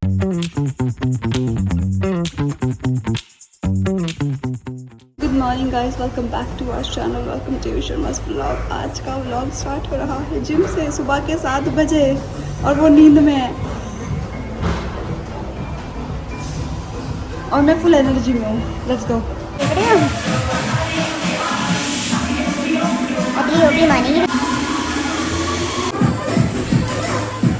Good morning guys, welcome back to our channel, welcome to Sharma's vlog. आज का vlog start हो रहा है जिम से सुबह के 7 बजे और वो नींद में है और मैं फुल एनर्जी में हूँ। Let's go.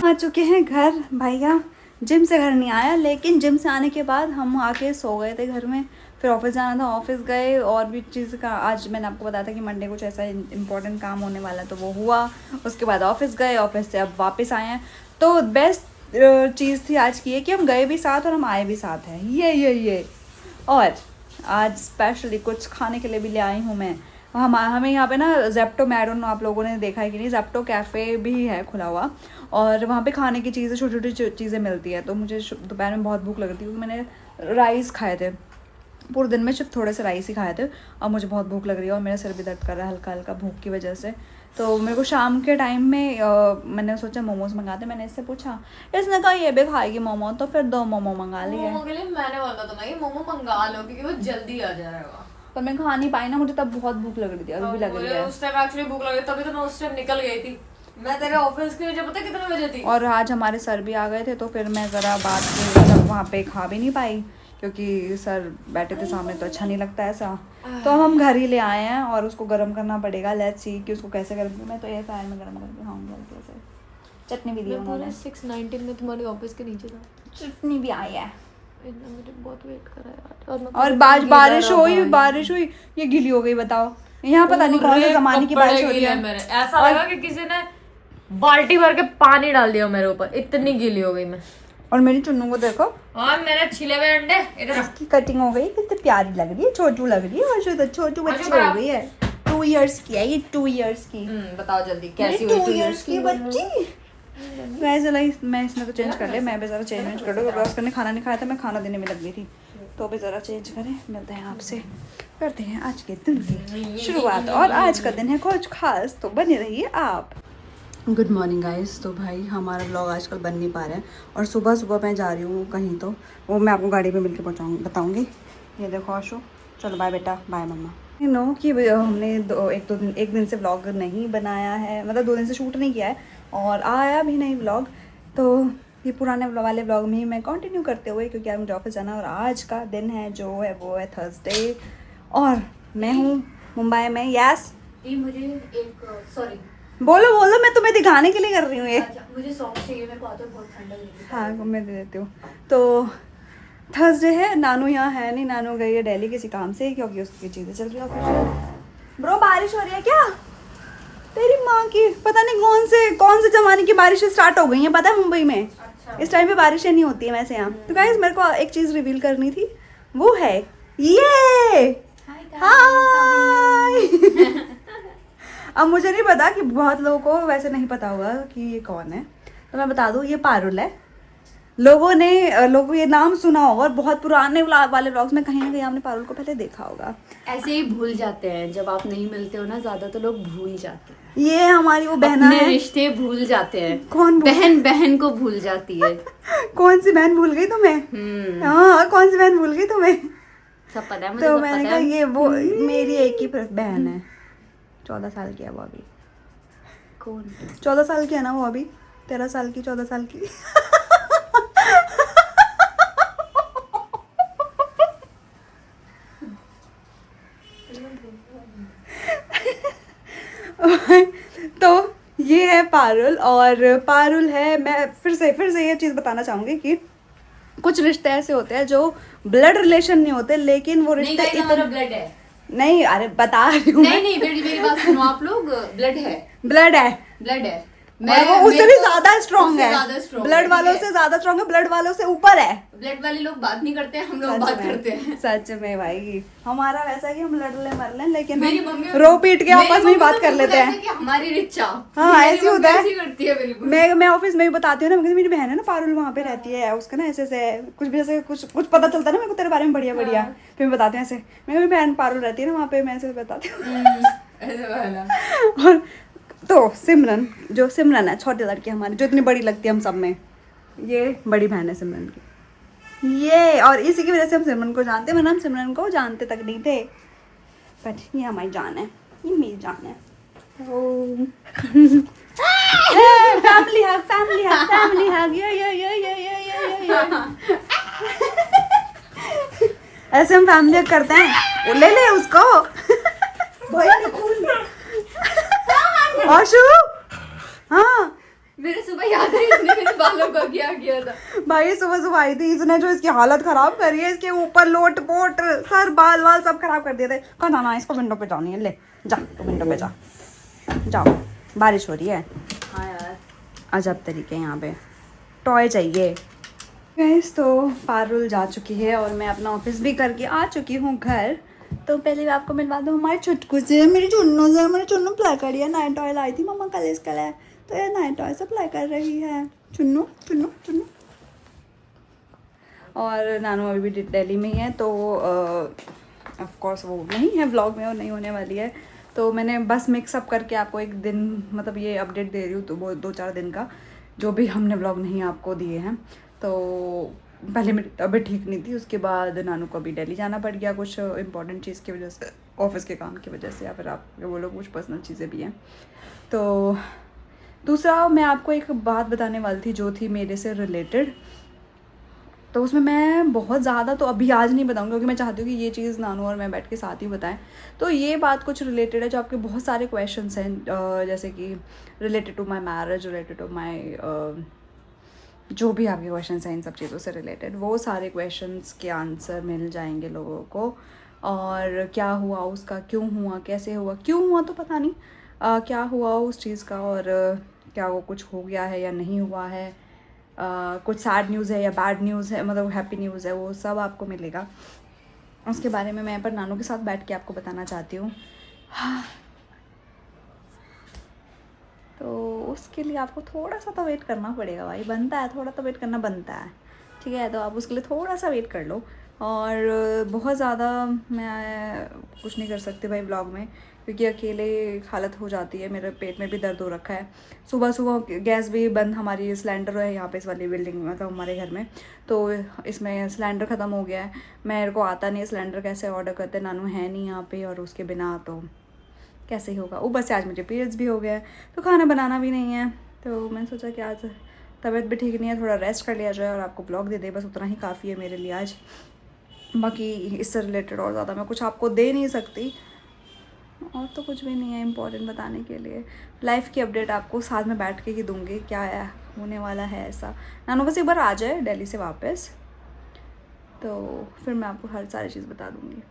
आ चुके हैं घर। भैया जिम से घर नहीं आया, लेकिन जिम से आने के बाद हम आके सो गए थे घर में। फिर ऑफिस जाना था, ऑफिस गए और भी चीज़ का। आज मैंने आपको बताया था कि मंडे कुछ ऐसा इंपॉर्टेंट काम होने वाला, तो वो हुआ। उसके बाद ऑफिस गए, ऑफिस से अब वापस आए हैं। तो बेस्ट चीज़ थी आज की है कि हम गए भी साथ और हम आए भी साथ हैं। ये और आज स्पेशली कुछ खाने के लिए भी ले आई हूँ मैं। हमें यहाँ पे ना जेप्टो, मैं डोंट नो आप लोगों ने देखा है कि नहीं, जेप्टो कैफ़े भी है खुला हुआ और वहाँ पे खाने की चीज़ें, छोटी छोटी चीज़ें मिलती है। तो मुझे दोपहर में बहुत भूख लग रही थी क्योंकि मैंने राइस खाए थे पूरे दिन में, सिर्फ थोड़े से राइस ही खाए थे और मुझे बहुत भूख लग रही है और मेरा सिर भी दर्द कर रहा है हल्का हल्का भूख की वजह से। तो मेरे को शाम के टाइम में मैंने सोचा मोमोज़ मंगाते। मैंने इससे पूछा, इसने कहा ये भी खाएगी मोमो, तो फिर 2 मोमो मंगा लिए। मोमो के लिए मैंने बोला था ना ये मोमो मंगा लो क्योंकि वो जल्दी आ जाएगा। पर मैं खा नहीं पाई ना, मुझे तब बहुत भूख लग रही थी, अभी भी लग रही है। उस टाइम एक्चुअली भूख लगी, तभी तो मैं उस टाइम निकल गई थी। मैं तेरे ऑफिस की वजह पता कितने बजे थी। और आज हमारे सर भी आ गए थे, तो फिर मैं ज़रा बात मतलब वहाँ पे खा भी नहीं पाई क्योंकि सर बैठे थे सामने, तो अच्छा नहीं लगता ऐसा। तो हम घर ही ले आए हैं और उसको गर्म करना पड़ेगा। लेट्स सी कि उसको कैसे गर्म करूँ। मैं तो एयर फ्रायर में गर्म करके खाऊंगी हल्के से। चटनी भी दी उन्होंने। 619 में तुम्हारे ऑफिस के नीचे था। चटनी भी आई है। मुझे बहुत वेट करा यार। और बारिश हुई, ये गीली हो गई। बताओ, यहाँ पता नहीं कौन से जमाने की बारिश हो रही है। मेरे ऐसा लगा कि किसी ने बाल्टी भर के पानी डाल दिया मेरे ऊपर, इतनी गीली हो गई मैं। और मेरी चुन्नू को देखो, और मेरे छिले हुए अंडे इधर। इसकी कटिंग हो गई, कितनी प्यारी लग रही है, छोटू लग रही है। और छोटू बच्ची हो गई है, 2 इयर्स की है ये, 2 इयर्स की। बताओ जल्दी कैसी हुई 2 इयर्स की बच्ची। वैसे मैं इसने तो चेंज कर लिया, मैं भी ज़रा चेंज कर दूँ। ब्रश करने खाना नहीं खाया था, मैं खाना देने में लग गई थी, तो भी ज़रा चेंज करें। मिलते हैं आपसे, करते हैं आज के दिन की शुरुआत। और आज का दिन है कुछ खास, तो बने रहिए आप। Good morning guys. तो भाई हमारा व्लॉग आजकल बन नहीं पा रहा है और सुबह सुबह मैं जा रही हूँ कहीं, तो वो मैं आपको गाड़ी पे मिलकर बताऊँगी। ये देखो आशु, चलो बाय बेटा, बाय मम्मा। यू नो कि हमने एक दिन से व्लॉग नहीं बनाया है, मतलब 2 दिन से शूट नहीं किया है और आया भी नहीं व्लॉग। तो ये पुराने वाले व्लॉग में ही मैं कंटिन्यू करते हुए, क्योंकि आज मुझे ऑफिस जाना और आज का दिन है जो है वो है थर्सडे और मैं हूँ मुंबई में। यस, मुझे एक सॉरी बोलो, मैं तुम्हें दिखाने के लिए कर रही हूँ ये। मुझे सॉक्स चाहिए, मेरे को आते बहुत ठंडा लग रही है। हाँ, मैं दे देती हूँ। तो थर्सडे है, नानू यहाँ है नहीं, नानू गई है दिल्ली किसी काम से, क्योंकि उसकी चीज़ें चल रही है। ब्रो बारिश हो रही है क्या? तेरी माँ की पता नहीं कौन से जमाने की बारिशें स्टार्ट हो गई हैं, पता है मुंबई में। अच्छा। इस टाइम पे बारिशें नहीं होती है वैसे यहाँ। तो गाइस मेरे को एक चीज़ रिवील करनी थी, वो है ये। हाय। अब मुझे नहीं पता कि बहुत लोगों को वैसे नहीं पता होगा कि ये कौन है, तो मैं बता दूँ, ये पारुल है। लोगों ये नाम सुना होगा और बहुत पुराने वाले व्लॉग्स में कहीं ना कहीं आपने पारुल को पहले देखा होगा। ऐसे ही भूल जाते हैं जब आप नहीं मिलते हो ना ज्यादा, तो लोग भूल जाते हैं। ये हमारी वो बहना है, रिश्ते भूल जाते हैं। कौन बहन को भूल जाती है। कौन सी बहन भूल गई तुम्हें? हाँ, कौन सी बहन भूल गई तुम्हें? सब पता है मुझे। तो मैंने कहा ये वो मेरी एक ही बहन है, 14 साल की है वो अभी। कौन? 14 साल की है ना वो अभी, 13 साल की, 14 साल की। तो ये है पारुल, और पारुल है, मैं फिर से ये चीज़ बताना चाहूँगी कि कुछ रिश्ते ऐसे होते हैं जो ब्लड रिलेशन नहीं होते, लेकिन वो रिश्ते इतना ब्लड है। नहीं, अरे बता रही हूँ। नहीं मेरी बात सुनो आप लोग। ब्लड है। और वो उससे भी ज्यादा स्ट्रॉन्ग है, ब्लड वालों से ज्यादा स्ट्रॉन्ग है, ब्लड वालों से ऊपर है। ब्लड वाले लोग बात नहीं करते हैं, हम लोग बात करते हैं। सच में भाई, हमारा वैसा है कि हम लड़ ले मर लें, लेकिन रो पीट के आपस में ही बात कर लेते हैं। हमारी रिचा, हाँ ऐसी होता है। मैं ऑफिस में भी बताती हूँ ना, मेरी बहन है ना पारुल, वहाँ पे रहती है, उसका ना ऐसे कुछ भी ऐसे कुछ पता चलता है ना मेरे को तेरे बारे में बढ़िया फिर मैं बताती हूँ ऐसे। मेरी बहन पारुल रहती है ना वहाँ पे, मैं ऐसे बताती हूँ। और तो सिमरन है, छोटी लड़की हमारी, जो इतनी बड़ी लगती है हम सब में, ये बड़ी बहन है सिमरन की, ये, और इसी की वजह से हम सिमरन को जानते हैं, वरना हम सिमरन को जानते तक नहीं थे, बट ये हमारी जान है, ये मेरी जान है। फैमिली हग, फैमिली हग, फैमिली हग, ये ऐसे हम फैमिली हग करते हैं। ले ले उसको भाई आशु। हाँ मेरे सुबह याद है इसने मेरे बालों को क्या किया था। भाई सुबह सुबह आई थी इसने, जो इसकी हालत खराब करी है, इसके ऊपर लोट पोट सर बाल वाल सब खराब कर दिए थे। कहा ना इसको विंडो पे जानी है, ले जा तो विंडो पे जा, जाओ, बारिश हो रही है। हाँ यार अजब तरीके यहाँ पे टॉय चाहिए। गैस तो पारुल जा चुकी है और मैं अपना ऑफिस भी करके आ चुकी हूँ घर। तो पहले मैं आपको मिलवा दूँ हमारे छुटकू से, मेरी चुन्नू से। मेरी चुन्नू अप्लाई करी है, नाइट ऑयल आई थी मम्मा कल इसका है, तो ये नाइट ऑयल अप्लाई कर रही है। चुन्नू चुन्नू चुन्नू। और नानू अभी भी दिल्ली में ही है, तो ऑफ कोर्स वो नहीं है व्लॉग में और नहीं होने वाली है। तो मैंने बस मिक्सअप करके आपको एक दिन मतलब ये अपडेट दे रही हूँ, तो वो 2-4 दिन का जो भी हमने व्लॉग नहीं आपको दिए हैं। तो पहले मेरी तबीयत ठीक नहीं थी, उसके बाद नानू को अभी दिल्ली जाना पड़ गया कुछ इंपॉर्टेंट चीज़ की वजह से, ऑफिस के काम की वजह से, या फिर आप बोलो कुछ पर्सनल चीज़ें भी हैं। तो दूसरा मैं आपको एक बात बताने वाली थी जो थी मेरे से रिलेटेड, तो उसमें मैं बहुत ज़्यादा तो अभी आज नहीं बताऊंगी, क्योंकि मैं चाहती हूँ कि ये चीज़ नानू और मैं बैठ के साथ ही बताएं। तो ये बात कुछ रिलेटेड है जो आपके बहुत सारे क्वेश्चंस हैं, जैसे कि related to my marriage, related to my जो भी आपके क्वेश्चंस हैं इन सब चीज़ों से रिलेटेड, वो सारे क्वेश्चंस के आंसर मिल जाएंगे लोगों को। और क्या हुआ उसका, क्यों हुआ, कैसे हुआ, क्यों हुआ तो पता नहीं, क्या हुआ उस चीज़ का, और क्या वो कुछ हो गया है या नहीं हुआ है, कुछ सैड न्यूज़ है या बैड न्यूज़ है, मतलब हैप्पी न्यूज़ है, वो सब आपको मिलेगा। उसके बारे में मैं पर नानू के साथ बैठ के आपको बताना चाहती हूँ। तो उसके लिए आपको थोड़ा सा तो वेट करना पड़ेगा भाई, बनता है, थोड़ा तो वेट करना बनता है, ठीक है। तो आप उसके लिए थोड़ा सा वेट कर लो। और बहुत ज़्यादा मैं कुछ नहीं कर सकती भाई ब्लॉग में, क्योंकि अकेले हालत हो जाती है, मेरे पेट में भी दर्द हो रखा है। सुबह सुबह गैस भी बंद, हमारी सिलेंडर है यहाँ पे इस वाली बिल्डिंग में, मतलब हमारे घर में, तो इसमें सिलेंडर ख़त्म हो गया है। मेरे को आता नहीं है सिलेंडर कैसे ऑर्डर करते, नानू है नहीं यहाँ पे, और उसके बिना तो कैसे ही होगा। ऊपर से आज मुझे पीरियड्स भी हो गया है, तो खाना बनाना भी नहीं है। तो मैंने सोचा कि आज तबीयत भी ठीक नहीं है, थोड़ा रेस्ट कर लिया जाए और आपको ब्लॉग दे दे, बस उतना ही काफ़ी है मेरे लिए आज। बाकी इससे रिलेटेड और ज़्यादा मैं कुछ आपको दे नहीं सकती, और तो कुछ भी नहीं है इम्पोर्टेंट बताने के लिए। लाइफ की अपडेट आपको साथ में बैठ के ही दूँगी, क्या है होने वाला है ऐसा। नानू बस एक बार आ जाए दिल्ली से वापस, तो फिर मैं आपको हर सारी चीज़ बता दूँगी।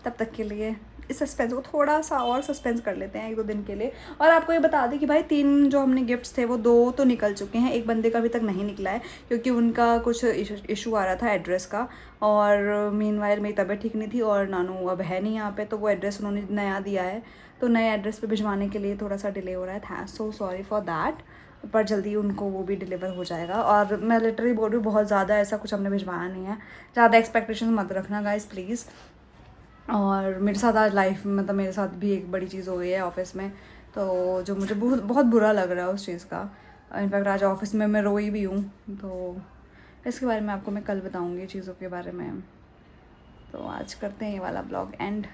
तब तक के लिए इस सस्पेंस को थोड़ा सा और सस्पेंस कर लेते हैं 1-2 दिन के लिए। और आपको ये बता दें कि भाई 3 जो हमने गिफ्ट्स थे वो 2 तो निकल चुके हैं, एक बंदे का अभी तक नहीं निकला है, क्योंकि उनका कुछ इशू आ रहा था एड्रेस का, और मीनवाइल मेरी तबीयत ठीक नहीं थी और नानू अब है नहीं यहाँ पे, तो वो एड्रेस उन्होंने नया दिया है, तो नए एड्रेस पे भिजवाने के लिए थोड़ा सा डिले हो रहा है। Thanks, so sorry for that, पर जल्दी उनको वो भी डिलीवर हो जाएगा। और मैं लिटरली बोल रही हूँ, बहुत ज़्यादा ऐसा कुछ हमने भिजवाया नहीं है, ज़्यादा एक्सपेक्टेशन मत रखना गाइस प्लीज़। और मेरे साथ आज लाइफ में मतलब मेरे साथ भी एक बड़ी चीज़ हो गई है ऑफिस में, तो जो मुझे बहुत बहुत बुरा लग रहा है उस चीज़ का। इनफैक्ट आज ऑफिस में मैं रोई भी हूँ, तो इसके बारे में आपको मैं कल बताऊँगी चीज़ों के बारे में। तो आज करते हैं ये वाला ब्लॉग एंड,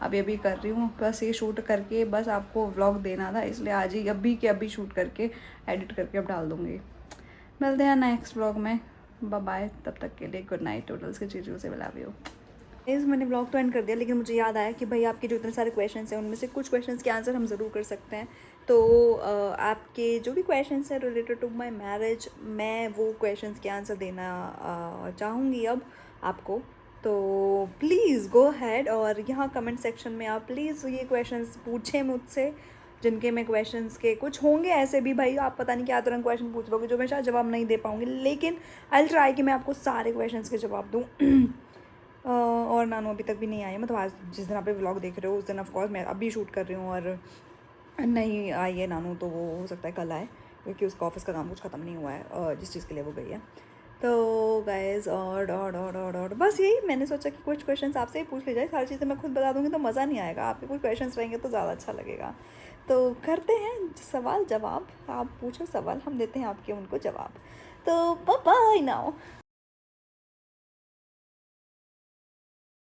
अभी कर रही हूँ, बस ये शूट करके बस आपको व्लॉग देना था, इसलिए आज ही अभी के अभी शूट करके एडिट करके अब डाल दूँगी। मिलते हैं नेक्स्ट व्लॉग में, बाय बाय, तब तक के लिए गुड नाइट। टोटल्स के चीज़ों से मिला भी हो। मैंने ब्लॉग तो एंड कर दिया, लेकिन मुझे याद आया कि भाई आपके जो इतने सारे क्वेश्चंस हैं उनमें से कुछ क्वेश्चंस के आंसर हम ज़रूर कर सकते हैं। तो आपके जो भी क्वेश्चंस हैं रिलेटेड टू माय मैरिज, मैं वो क्वेश्चंस के आंसर देना चाहूँगी अब आपको। तो प्लीज़ गो हैड, और यहाँ कमेंट सेक्शन में आप प्लीज़ ये क्वेश्चंस पूछें मुझसे, जिनके मैं क्वेश्चंस के कुछ होंगे ऐसे भी भाई, आप पता नहीं क्या तरह क्वेश्चन पूछ लोगे जो मैं शायद जवाब नहीं दे पाऊँगी, लेकिन आई विल ट्राई कि मैं आपको सारे क्वेश्चंस के जवाब दूँ। और नानू अभी तक भी नहीं आई है, मतलब आज जिस दिन आप व्लॉग देख रहे हो उस दिन ऑफ कोर्स मैं अभी शूट कर रही हूँ, और नहीं आई है नानू, तो वो हो सकता है कल आए, क्योंकि उसका ऑफिस का काम कुछ ख़त्म नहीं हुआ है जिस चीज़ के लिए वो गई है। तो गाइज और बस यही मैंने सोचा कि कुछ क्वेश्चंस आपसे ही पूछ ले जाए, सारी चीज़ें मैं खुद बता दूँगी तो मज़ा नहीं आएगा, आपके कुछ क्वेश्चंस रहेंगे तो ज़्यादा अच्छा लगेगा। तो करते हैं सवाल जवाब, आप पूछो सवाल, हम देते हैं आपके उनको जवाब। तो बाय बाय नाउ।